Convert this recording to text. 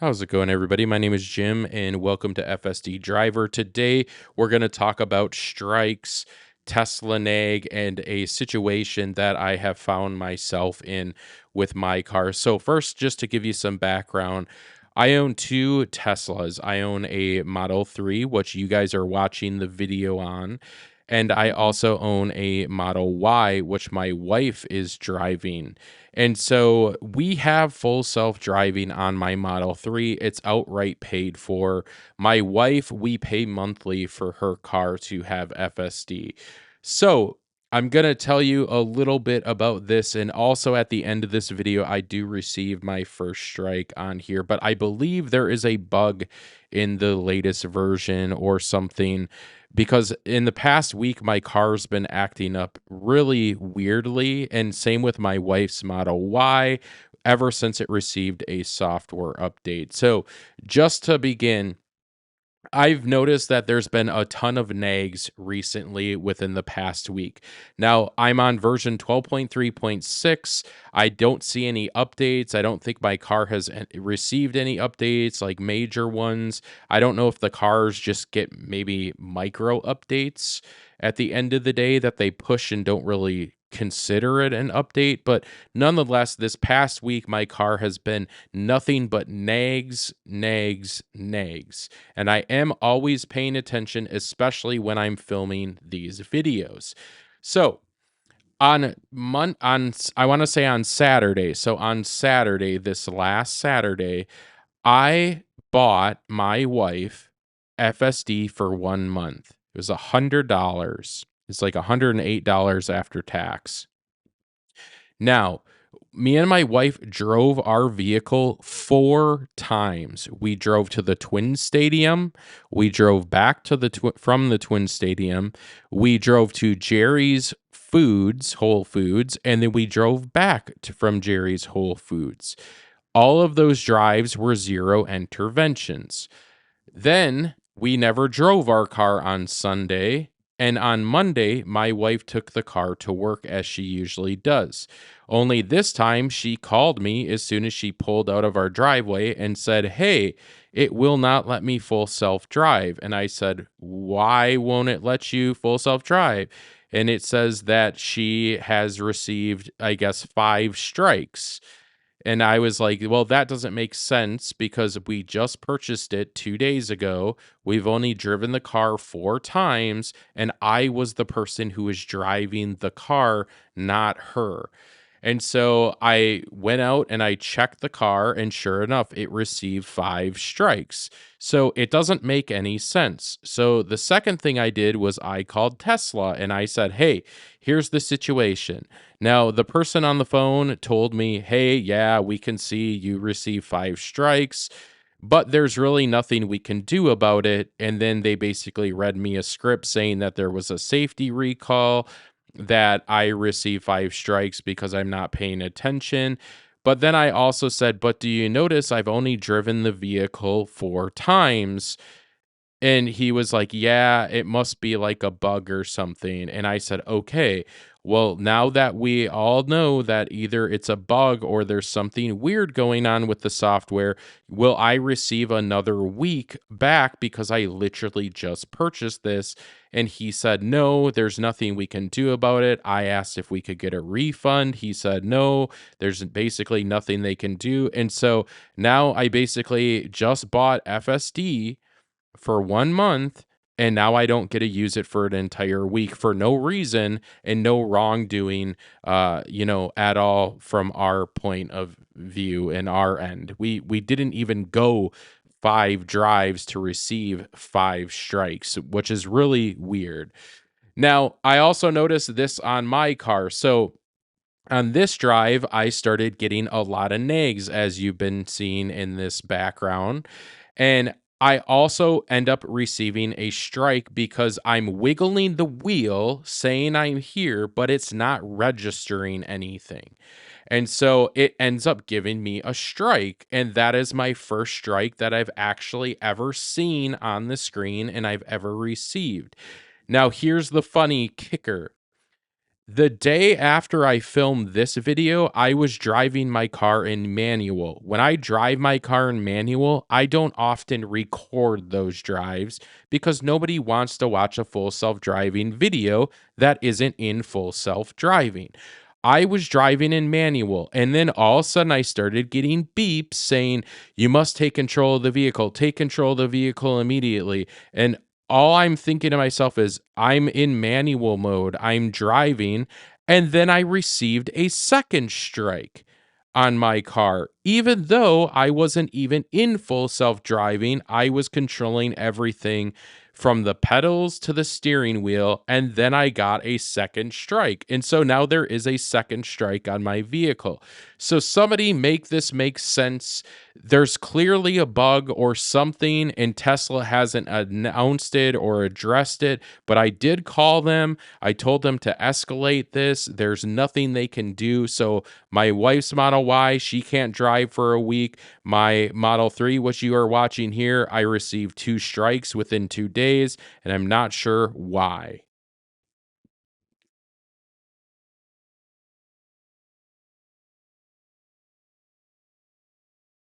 How's it going, everybody? My name is Jim, and welcome to FSD Driver. Today, we're going to talk about strikes, Tesla nag, and a situation that I have found myself in with my car. So, first, just to give you some background, I own two Teslas. I own a Model 3, which you guys are watching the video on, and I also own a Model Y, which my wife is driving. And so we have full self driving on my Model 3. It's outright paid for. My wife, we pay monthly for her car to have FSD. So I'm going to tell you a little bit about this. And also at the end of this video, I do receive my first strike on here. But I believe there is a bug in the latest version or something, because in the past week my car's been acting up really weirdly, and same with my wife's Model Y ever since it received a software update. So just to begin, I've noticed that there's been a ton of nags recently within the past week. Now, I'm on version 12.3.6. I don't see any updates. I don't think my car has received any updates, like major ones. I don't know if the cars just get maybe micro updates at the end of the day that they push and don't really consider it an update. But nonetheless, this past week, my car has been nothing but nags, nags, nags. And I am always paying attention, especially when I'm filming these videos. So I want to say on Saturday. So on Saturday, this last Saturday, I bought my wife FSD for 1 month. It was $100. It's like $108 after tax. Now, me and my wife drove our vehicle 4 times. We drove to the Twin Stadium. We drove back to from the Twin Stadium. We drove to Jerry's Foods, Whole Foods, and then we drove back from Jerry's Whole Foods. All of those drives were zero interventions. Then we never drove our car on Sunday. And on Monday, my wife took the car to work as she usually does. Only this time, she called me as soon as she pulled out of our driveway and said, "Hey, it will not let me full self drive." And I said, "Why won't it let you full self drive?" And it says that she has received, I guess, 5 strikes. And I was like, well, that doesn't make sense because we just purchased it 2 days ago. We've only driven the car 4 times, and I was the person who was driving the car, not her. And so I went out and I checked the car, and sure enough, it received 5 strikes. So it doesn't make any sense. So the second thing I did was I called Tesla and I said, "Hey, here's the situation." Now, the person on the phone told me, "Hey, yeah, we can see you received 5 strikes, but there's really nothing we can do about it." And then they basically read me a script saying that there was a safety recall, that I received 5 strikes because I'm not paying attention. But then I also said, "But do you notice I've only driven the vehicle 4 times?" And he was like, "Yeah, it must be like a bug or something." And I said, "Okay, well, now that we all know that either it's a bug or there's something weird going on with the software, will I receive another week back because I literally just purchased this?" And he said, "No, there's nothing we can do about it." I asked if we could get a refund. He said, "No, there's basically nothing they can do." And so now I basically just bought FSD for 1 month, and now I don't get to use it for an entire week for no reason and no wrongdoing, at all from our point of view and our end. We didn't even go 5 drives to receive 5 strikes, which is really weird. Now, I also noticed this on my car. So on this drive, I started getting a lot of nags, as you've been seeing in this background. And I also end up receiving a strike because I'm wiggling the wheel saying I'm here, but it's not registering anything. And so it ends up giving me a strike. And that is my first strike that I've actually ever seen on the screen and I've ever received. Now, here's the funny kicker. The day after I filmed this video, I was driving my car in manual. When I drive my car in manual, I don't often record those drives because nobody wants to watch a full self-driving video that isn't in full self-driving. I was driving in manual, and then all of a sudden I started getting beeps saying, "You must take control of the vehicle immediately." And all I'm thinking to myself is, I'm in manual mode, I'm driving, and then I received a second strike on my car. Even though I wasn't even in full self driving, I was controlling everything from the pedals to the steering wheel, and then I got a second strike. And so now there is a second strike on my vehicle. So somebody make this make sense. There's clearly a bug or something, and Tesla hasn't announced it or addressed it, but I did call them. I told them to escalate this. There's nothing they can do. So my wife's Model Y, she can't drive for a week. My Model 3, which you are watching here, I received 2 strikes within 2 days, and I'm not sure why.